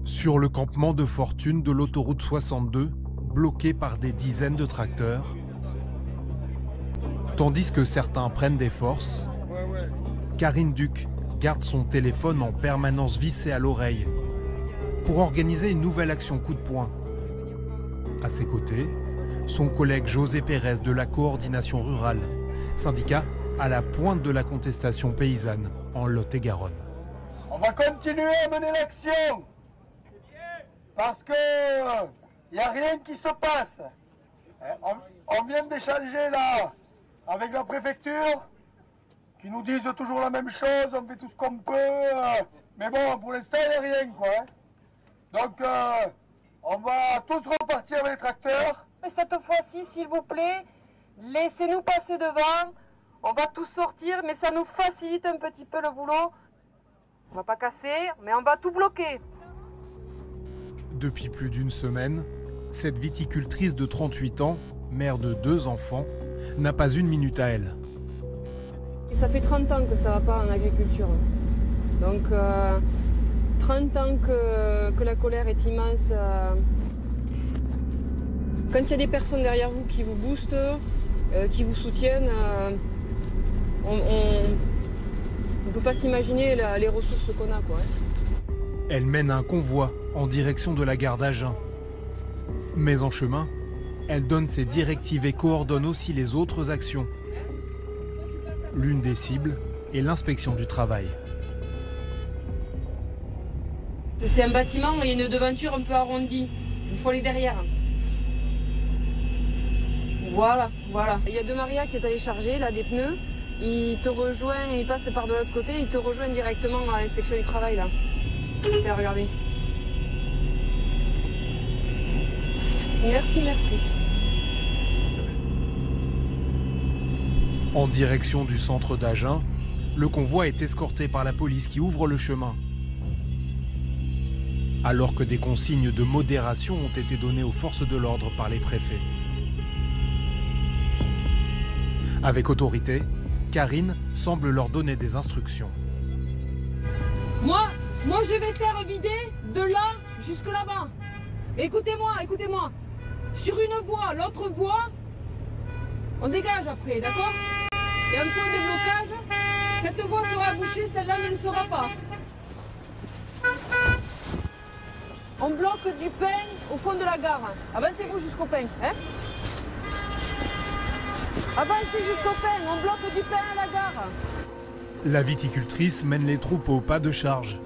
Sur le campement de fortune de l'autoroute 62, bloqué par des dizaines de tracteurs, tandis que certains prennent des forces, Karine Duc garde son téléphone en permanence vissé à l'oreille pour organiser une nouvelle action coup de poing. À ses côtés, son collègue José Pérez de la Coordination Rurale, syndicat à la pointe de la contestation paysanne en Lot-et-Garonne. On va continuer à mener l'action parce que il n'y a rien qui se passe. On vient d'échanger là avec la préfecture qui nous disent toujours la même chose, on fait tout ce qu'on peut, mais bon, pour l'instant il n'y a rien quoi. Donc on va tous repartir avec les tracteurs. Et cette fois-ci, s'il vous plaît, laissez-nous passer devant. On va tous sortir, mais ça nous facilite un petit peu le boulot. On va pas casser, mais on va tout bloquer. Depuis plus d'une semaine, cette viticultrice de 38 ans, mère de 2 enfants, n'a pas une minute à elle. Et ça fait 30 ans que ça va pas en agriculture. Donc 30 ans que la colère est immense. Quand il y a des personnes derrière vous qui vous boostent, qui vous soutiennent, on ne peut pas s'imaginer les ressources qu'on a, quoi. Elle mène un convoi en direction de la gare d'Agen. Mais en chemin, elle donne ses directives et coordonne aussi les autres actions. L'une des cibles est l'inspection du travail. C'est un bâtiment, il y a une devanture un peu arrondie. Il faut aller derrière. Voilà. Il y a 2 Maria qui est allé charger là, des pneus. Il te rejoint, il passe par de l'autre côté, il te rejoint directement à l'inspection du travail là. Regardez. Merci. En direction du centre d'Agen, le convoi est escorté par la police qui ouvre le chemin. Alors que des consignes de modération ont été données aux forces de l'ordre par les préfets. Avec autorité, Karine semble leur donner des instructions. Moi je vais faire vider de là jusque là-bas. Écoutez-moi. Sur une voie, l'autre voie, on dégage après, d'accord? Et un point de blocage, cette voie sera bouchée, celle-là ne le sera pas. On bloque du pain au fond de la gare. Avancez-vous jusqu'au pain, hein? Avancez jusqu'au pain, on bloque du pain à la gare. La viticultrice mène les troupes au pas de charge,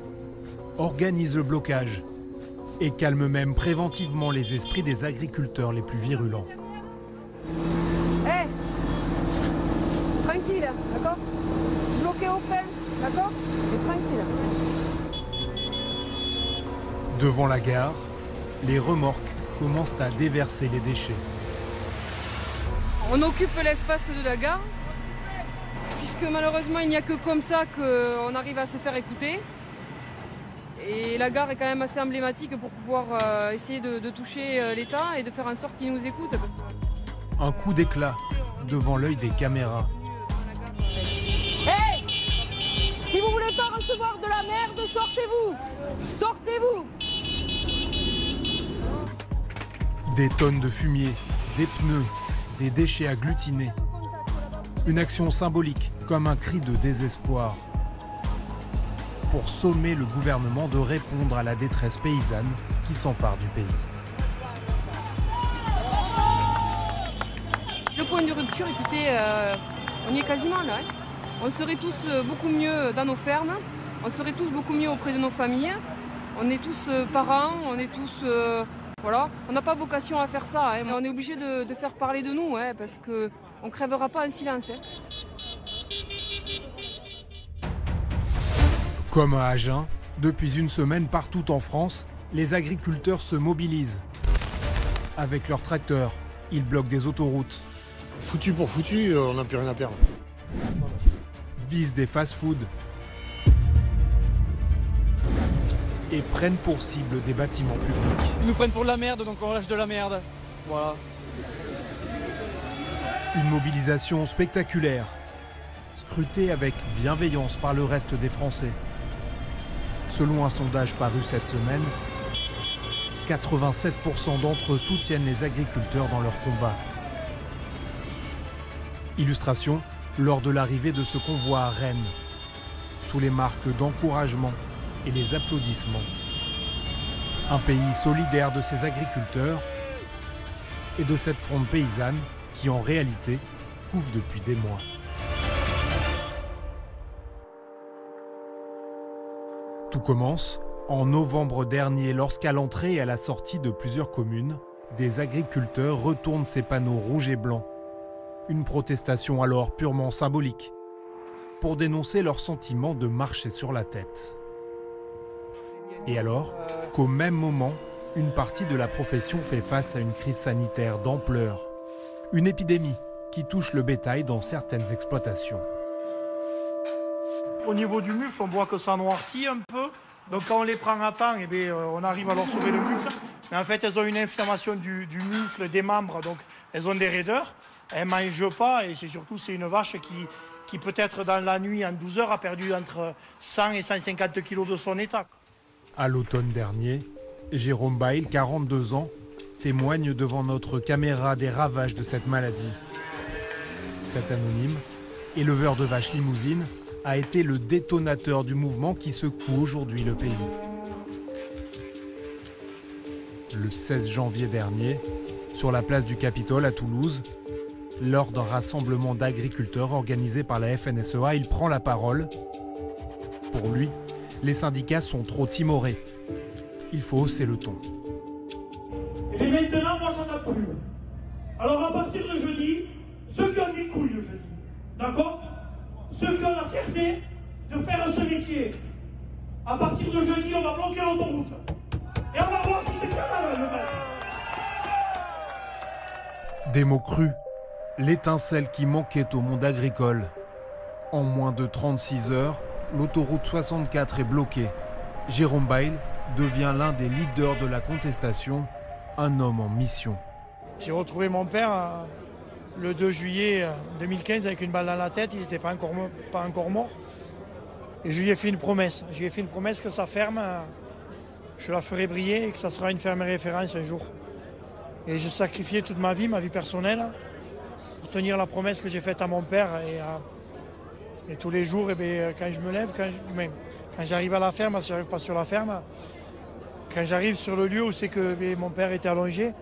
organise le blocage et calme même préventivement les esprits des agriculteurs les plus virulents. Tranquille, d'accord? Bloqué au pain, d'accord? Et tranquille. Devant la gare, les remorques commencent à déverser les déchets. On occupe l'espace de la gare, puisque malheureusement il n'y a que comme ça qu'on arrive à se faire écouter. Et la gare est quand même assez emblématique pour pouvoir essayer de toucher l'État et de faire en sorte qu'il nous écoute. Un coup d'éclat devant l'œil des caméras. Hey! Si vous voulez pas recevoir de la merde, sortez-vous! Sortez-vous! Des tonnes de fumier, des pneus, des déchets agglutinés. Une action symbolique, comme un cri de désespoir. Pour sommer le gouvernement de répondre à la détresse paysanne qui s'empare du pays. Le point de rupture, écoutez, on y est quasiment là. Hein. On serait tous beaucoup mieux dans nos fermes, on serait tous beaucoup mieux auprès de nos familles. On est tous parents, on est tous... voilà, on n'a pas vocation à faire ça, hein, mais on est obligé de faire parler de nous, hein, parce qu'on ne crèvera pas en silence. Hein. Comme à Agen, depuis une semaine partout en France, les agriculteurs se mobilisent. Avec leurs tracteurs, ils bloquent des autoroutes. Foutu pour foutu, on n'a plus rien à perdre. Visent des fast-foods. Et prennent pour cible des bâtiments publics. Ils nous prennent pour de la merde, donc on lâche de la merde. Voilà. Une mobilisation spectaculaire, scrutée avec bienveillance par le reste des Français. Selon un sondage paru cette semaine, 87% d'entre eux soutiennent les agriculteurs dans leur combat. Illustration lors de l'arrivée de ce convoi à Rennes, sous les marques d'encouragement et les applaudissements. Un pays solidaire de ses agriculteurs et de cette fronde paysanne qui en réalité couvre depuis des mois. Tout commence en novembre dernier lorsqu'à l'entrée et à la sortie de plusieurs communes, des agriculteurs retournent ces panneaux rouges et blancs. Une protestation alors purement symbolique pour dénoncer leur sentiment de marcher sur la tête. Et alors qu'au même moment, une partie de la profession fait face à une crise sanitaire d'ampleur. Une épidémie qui touche le bétail dans certaines exploitations. Au niveau du mufle, on voit que ça noircit un peu. Donc quand on les prend à temps, on arrive à leur sauver le mufle. Mais en fait, elles ont une inflammation du mufle, des membres, donc elles ont des raideurs. Elles ne mangent pas et c'est une vache qui peut-être dans la nuit, en 12 heures, a perdu entre 100 et 150 kilos de son état. À l'automne dernier, Jérôme Bail, 42 ans, témoigne devant notre caméra des ravages de cette maladie. Cet anonyme, éleveur de vaches limousines, a été le détonateur du mouvement qui secoue aujourd'hui le pays. Le 16 janvier dernier, sur la place du Capitole à Toulouse, lors d'un rassemblement d'agriculteurs organisé par la FNSEA, il prend la parole. Pour lui, les syndicats sont trop timorés. Il faut hausser le ton. Et maintenant, moi, j'en ai plus. Alors, à partir de jeudi, ceux qui ont des couilles le jeudi, d'accord? Ceux qui ont la fierté de faire ce métier, à partir de jeudi, on va bloquer l'autoroute. Et on va voir qui c'est qui a le mal. Des mots crus, l'étincelle qui manquait au monde agricole. En moins de 36 heures, l'autoroute 64 est bloquée. Jérôme Bail devient l'un des leaders de la contestation, un homme en mission. J'ai retrouvé mon père le 2 juillet 2015 avec une balle dans la tête, il n'était pas encore mort. Et je lui ai fait une promesse. Je lui ai fait une promesse que sa ferme, je la ferai briller et que ça sera une ferme référence un jour. Et je sacrifiais toute ma vie personnelle, pour tenir la promesse que j'ai faite à mon père. Et tous les jours, quand je me lève, quand j'arrive à la ferme, parce que je n'arrive pas sur la ferme, quand j'arrive sur le lieu où c'est que mon père était allongé,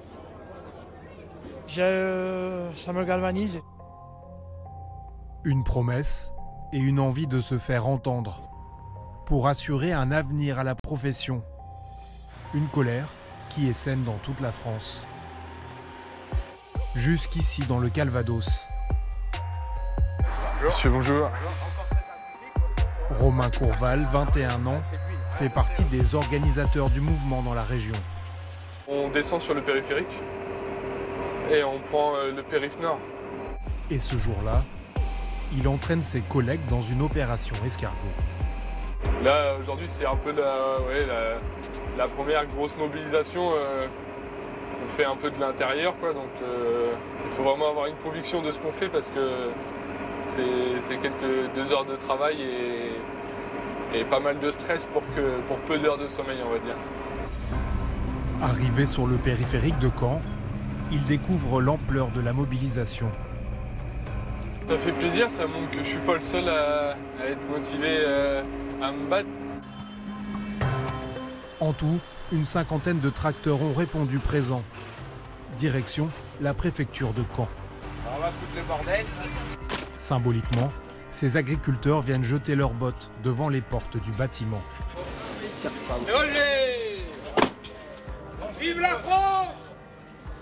ça me galvanise. Une promesse et une envie de se faire entendre pour assurer un avenir à la profession. Une colère qui essaime dans toute la France. Jusqu'ici dans le Calvados. Monsieur, bonjour. Romain Courval, 21 ans, fait partie des organisateurs du mouvement dans la région. On descend sur le périphérique et on prend le périph' nord. Et ce jour-là, il entraîne ses collègues dans une opération escargot. Là, aujourd'hui, c'est un peu la première grosse mobilisation. On fait un peu de l'intérieur, quoi. Donc, il faut vraiment avoir une conviction de ce qu'on fait parce que c'est quelques 2 heures de travail et pas mal de stress pour peu d'heures de sommeil, on va dire. Arrivé sur le périphérique de Caen, il découvre l'ampleur de la mobilisation. Ça fait plaisir, ça montre que je suis pas le seul à être motivé à me battre. En tout, une cinquantaine de tracteurs ont répondu présents. Direction la préfecture de Caen. On va foutre le bordel. Symboliquement, ces agriculteurs viennent jeter leurs bottes devant les portes du bâtiment. Olé! Vive la France!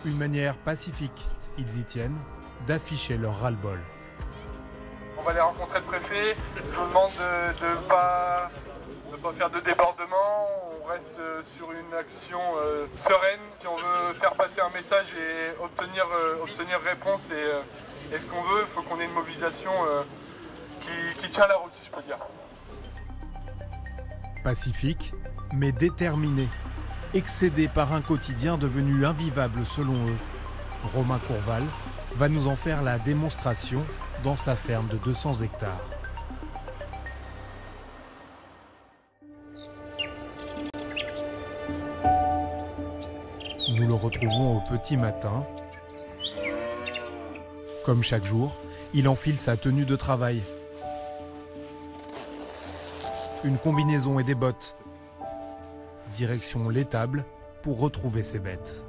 Une manière pacifique, ils y tiennent, d'afficher leur ras-le-bol. On va aller rencontrer le préfet. Je vous demande de ne pas faire de débordement. On reste sur une action sereine. Si on veut faire passer un message et obtenir réponse et ce qu'on veut, il faut qu'on ait une mobilisation qui tient la route, si je peux dire. Pacifique, mais déterminé, excédé par un quotidien devenu invivable selon eux. Romain Courval va nous en faire la démonstration dans sa ferme de 200 hectares. Nous le retrouvons au petit matin. Comme chaque jour, il enfile sa tenue de travail. Une combinaison et des bottes. Direction l'étable pour retrouver ses bêtes.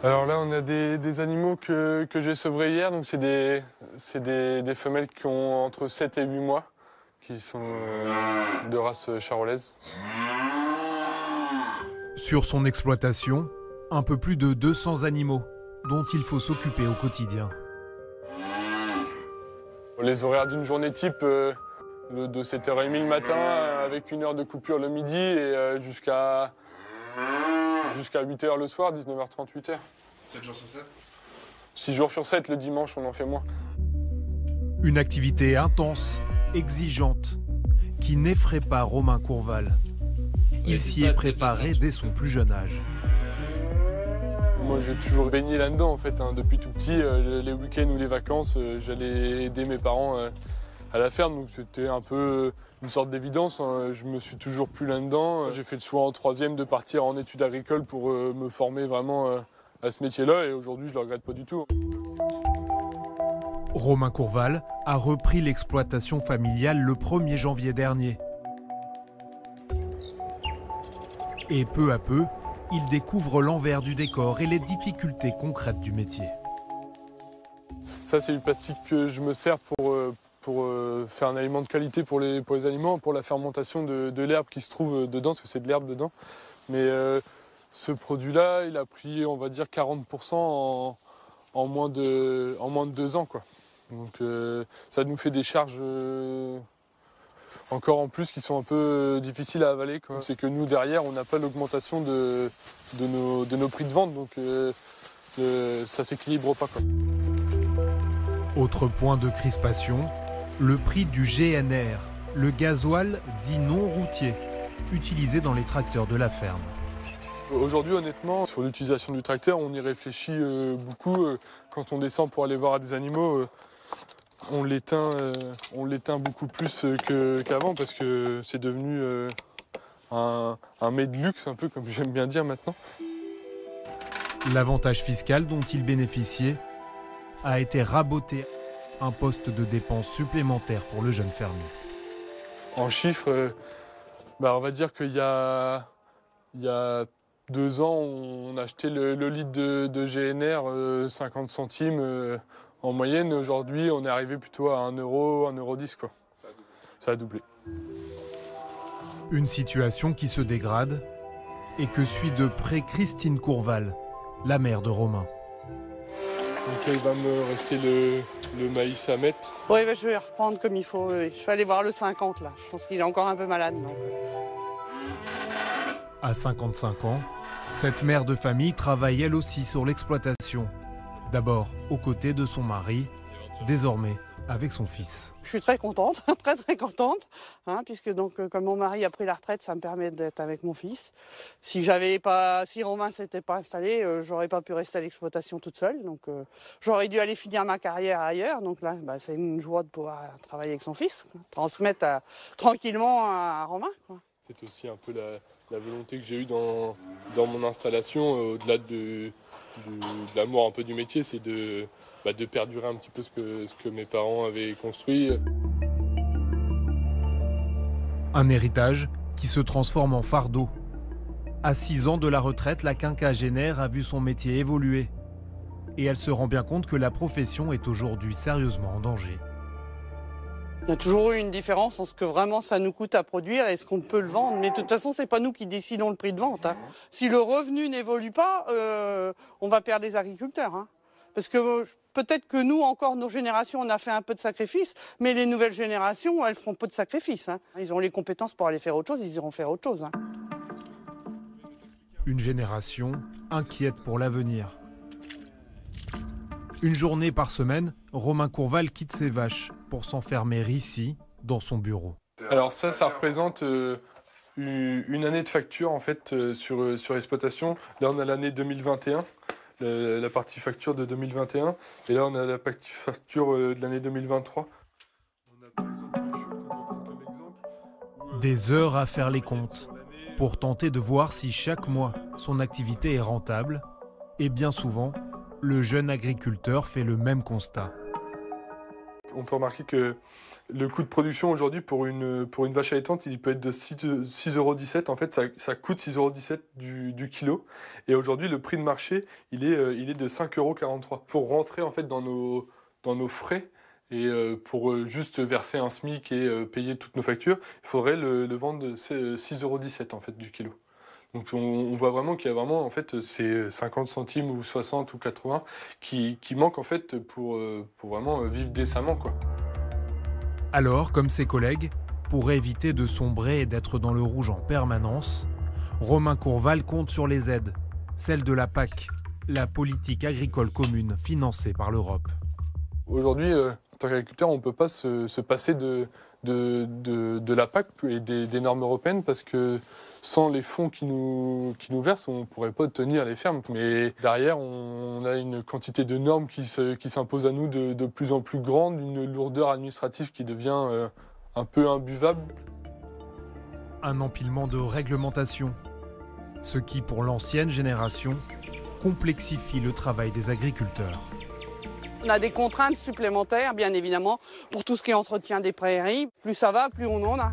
Alors là, on a des animaux que j'ai sevrés hier. Donc c'est des femelles qui ont entre 7 et 8 mois, qui sont de race charolaise. Sur son exploitation, un peu plus de 200 animaux dont il faut s'occuper au quotidien. Les horaires d'une journée type, de 7h30 le matin, avec 1 heure de coupure le midi, et jusqu'à 8h le soir, 19h30, 8h. 7 jours sur 7 6 jours sur 7, le dimanche, on en fait moins. Une activité intense, exigeante, qui n'effraie pas Romain Courval. Il s'y est préparé dès son plus jeune âge. Moi, j'ai toujours baigné là-dedans, en fait. Depuis tout petit, les week-ends ou les vacances, j'allais aider mes parents à la ferme. Donc c'était un peu une sorte d'évidence. Je me suis toujours plu là-dedans. J'ai fait le choix en 3e de partir en études agricoles pour me former vraiment à ce métier-là. Et aujourd'hui, je ne le regrette pas du tout. Romain Courval a repris l'exploitation familiale le 1er janvier dernier. Et peu à peu, il découvre l'envers du décor et les difficultés concrètes du métier. Ça, c'est du plastique que je me sers pour faire un aliment de qualité pour les animaux, pour la fermentation de l'herbe qui se trouve dedans, parce que c'est de l'herbe dedans. Mais ce produit-là, il a pris, on va dire, 40% en moins de 2 ans, quoi. Donc ça nous fait des charges encore en plus qui sont un peu difficiles à avaler, quoi. C'est que nous, derrière, on n'a pas l'augmentation de nos prix de vente, donc ça s'équilibre pas, quoi. Autre point de crispation, le prix du GNR, le gasoil dit non routier, utilisé dans les tracteurs de la ferme. Aujourd'hui, honnêtement, sur l'utilisation du tracteur, on y réfléchit beaucoup. Quand on descend pour aller voir à des animaux, on l'éteint beaucoup plus qu'avant parce que c'est devenu un mets de luxe, un peu comme j'aime bien dire maintenant. L'avantage fiscal dont il bénéficiait a été raboté, un poste de dépense supplémentaire pour le jeune fermier. En chiffres, on va dire qu'il y a 2 ans, on achetait le litre de GNR 50 centimes en moyenne. Aujourd'hui, on est arrivé plutôt à 1 euro, 1,10 €, quoi. Ça a doublé. Une situation qui se dégrade et que suit de près Christine Courval, la mère de Romain. Donc il va me rester le maïs à mettre. Oui, je vais reprendre comme il faut. Je vais aller voir le 50 là. Je pense qu'il est encore un peu malade. Donc. À 55 ans, cette mère de famille travaille elle aussi sur l'exploitation. D'abord aux côtés de son mari, désormais avec son fils. Je suis très contente, très contente, puisque donc comme mon mari a pris la retraite, ça me permet d'être avec mon fils. Si Romain s'était pas installé, j'aurais pas pu rester à l'exploitation toute seule, donc j'aurais dû aller finir ma carrière ailleurs. Donc là, c'est une joie de pouvoir travailler avec son fils, quoi. Transmettre tranquillement à Romain, quoi. C'est aussi un peu la volonté que j'ai eue dans mon installation, au-delà de l'amour un peu du métier, c'est de perdurer un petit peu ce que mes parents avaient construit. Un héritage qui se transforme en fardeau. À 6 ans de la retraite, la quinquagénaire a vu son métier évoluer. Et elle se rend bien compte que la profession est aujourd'hui sérieusement en danger. Il y a toujours eu une différence entre ce que vraiment ça nous coûte à produire et ce qu'on peut le vendre. Mais de toute façon, c'est pas nous qui décidons le prix de vente. Si le revenu n'évolue pas, on va perdre les agriculteurs. Parce que peut-être que nous, encore, nos générations, on a fait un peu de sacrifices, mais les nouvelles générations, elles feront peu de sacrifices. Ils ont les compétences pour aller faire autre chose, ils iront faire autre chose. Une génération inquiète pour l'avenir. Une journée par semaine, Romain Courval quitte ses vaches pour s'enfermer ici, dans son bureau. Alors ça représente une année de facture en fait sur l'exploitation. Là, on a l'année 2021. La partie facture de 2021, et là on a la partie facture de l'année 2023. Des heures à faire les comptes, pour tenter de voir si chaque mois son activité est rentable. Et bien souvent, le jeune agriculteur fait le même constat. On peut remarquer que le coût de production aujourd'hui pour une vache allaitante, il peut être de 6,17 €. En fait, ça coûte 6,17 € du kilo. Et aujourd'hui, le prix de marché, il est de 5,43 €. Pour rentrer en fait dans nos frais et pour juste verser un SMIC et payer toutes nos factures, il faudrait le vendre de 6,17 € en fait du kilo. Donc on voit vraiment qu'il y a vraiment en fait ces 50 centimes ou 60 ou 80 qui manquent en fait pour vraiment vivre décemment, quoi. Alors, comme ses collègues, pour éviter de sombrer et d'être dans le rouge en permanence, Romain Courval compte sur les aides, celles de la PAC, la politique agricole commune financée par l'Europe. Aujourd'hui, en tant qu'agriculteur, on ne peut pas se passer de la PAC et des normes européennes parce que sans les fonds qui nous versent, on ne pourrait pas tenir les fermes. Mais derrière, on a une quantité de normes qui s'imposent à nous de plus en plus grande, une lourdeur administrative qui devient un peu imbuvable. Un empilement de réglementations, ce qui, pour l'ancienne génération, complexifie le travail des agriculteurs. On a des contraintes supplémentaires, bien évidemment, pour tout ce qui est entretien des prairies. Plus ça va, plus on en a.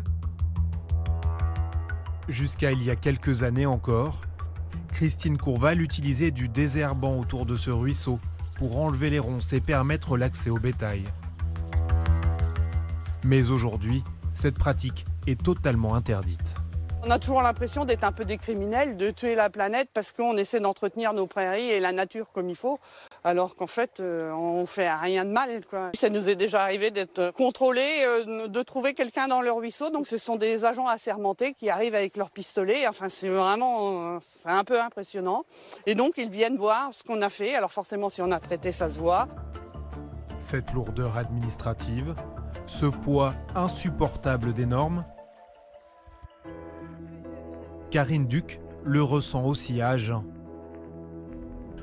Jusqu'à il y a quelques années encore, Christine Courval utilisait du désherbant autour de ce ruisseau pour enlever les ronces et permettre l'accès au bétail. Mais aujourd'hui, cette pratique est totalement interdite. On a toujours l'impression d'être un peu des criminels, de tuer la planète parce qu'on essaie d'entretenir nos prairies et la nature comme il faut, alors qu'en fait, on fait rien de mal, quoi. Ça nous est déjà arrivé d'être contrôlés, de trouver quelqu'un dans le ruisseau. Donc ce sont des agents assermentés qui arrivent avec leurs pistolets. Enfin, c'est vraiment c'est un peu impressionnant. Et donc, ils viennent voir ce qu'on a fait. Alors forcément, si on a traité, ça se voit. Cette lourdeur administrative, ce poids insupportable des normes, Karine Duc le ressent aussi à Agen.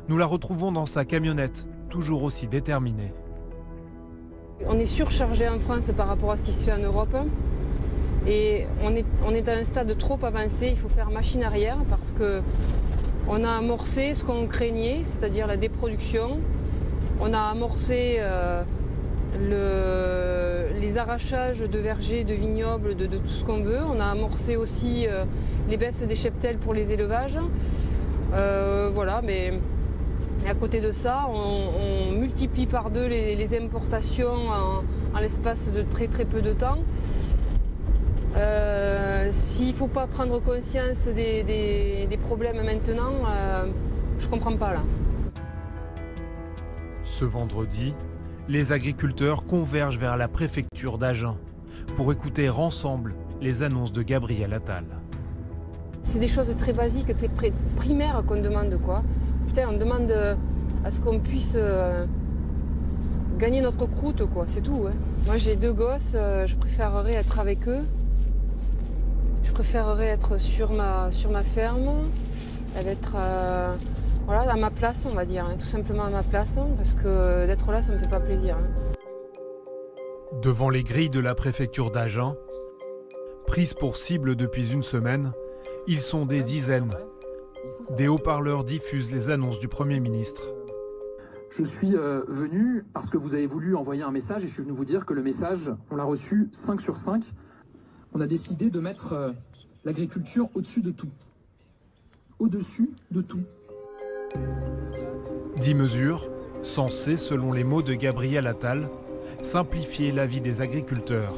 Nous la retrouvons dans sa camionnette, toujours aussi déterminée. On est surchargé en France par rapport à ce qui se fait en Europe. Et on est à un stade trop avancé, il faut faire machine arrière parce qu'on a amorcé ce qu'on craignait, c'est-à-dire la déproduction. On a amorcé les arrachages de vergers, de vignobles, de tout ce qu'on veut. On a amorcé aussi les baisses des cheptels pour les élevages. Voilà, mais à côté de ça, on multiplie par deux les importations en l'espace de très très peu de temps. S'il ne faut pas prendre conscience des problèmes maintenant, je ne comprends pas là. Ce vendredi, les agriculteurs convergent vers la préfecture d'Agen pour écouter ensemble les annonces de Gabriel Attal. C'est des choses très basiques, très primaires qu'on demande, quoi. Putain, on demande à ce qu'on puisse gagner notre croûte, quoi. C'est tout. Hein. Moi, j'ai 2 gosses, je préférerais être avec eux. Je préférerais être sur ma ferme, être voilà, à ma place, on va dire, hein, tout simplement à ma place, hein, parce que d'être là, ça ne me fait pas plaisir. Hein. Devant les grilles de la préfecture d'Agen, prises pour cible depuis une semaine, ils sont des dizaines. Des haut-parleurs diffusent les annonces du Premier ministre. Je suis venu parce que vous avez voulu envoyer un message et je suis venu vous dire que le message, on l'a reçu 5 sur 5. On a décidé de mettre l'agriculture au-dessus de tout. Au-dessus de tout. 10 mesures censées, selon les mots de Gabriel Attal, simplifier la vie des agriculteurs.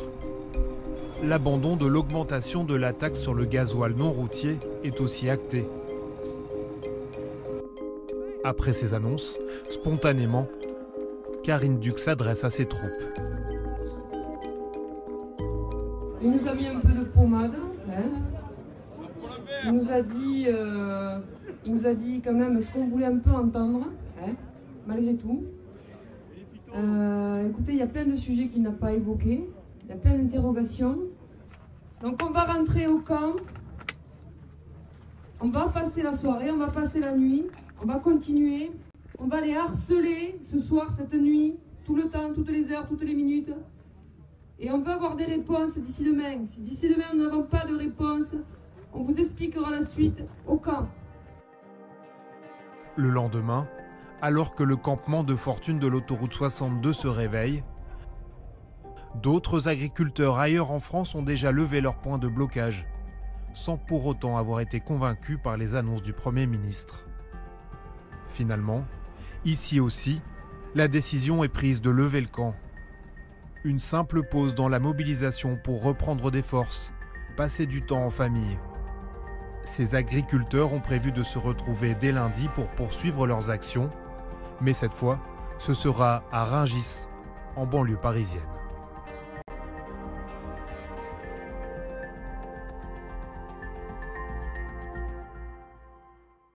L'abandon de l'augmentation de la taxe sur le gasoil non routier est aussi acté. Après ces annonces, spontanément, Karine Duc s'adresse à ses troupes. Il nous a mis un peu de pommade. Hein. Il nous a dit quand même ce qu'on voulait un peu entendre, hein, malgré tout. Écoutez, il y a plein de sujets qu'il n'a pas évoqués. Il y a plein d'interrogations. Donc on va rentrer au camp. On va passer la soirée, on va passer la nuit. On va continuer. On va les harceler ce soir, cette nuit, tout le temps, toutes les heures, toutes les minutes. Et on va avoir des réponses d'ici demain. Si d'ici demain nous n'avons pas de réponse, On vous expliquera la suite au camp. Le lendemain, alors que le campement de fortune de l'autoroute 62 se réveille, d'autres agriculteurs ailleurs en France ont déjà levé leur point de blocage, sans pour autant avoir été convaincus par les annonces du Premier ministre. Finalement, ici aussi, la décision est prise de lever le camp. Une simple pause dans la mobilisation pour reprendre des forces, passer du temps en famille. Ces agriculteurs ont prévu de se retrouver dès lundi pour poursuivre leurs actions, mais cette fois, ce sera à Rungis, en banlieue parisienne.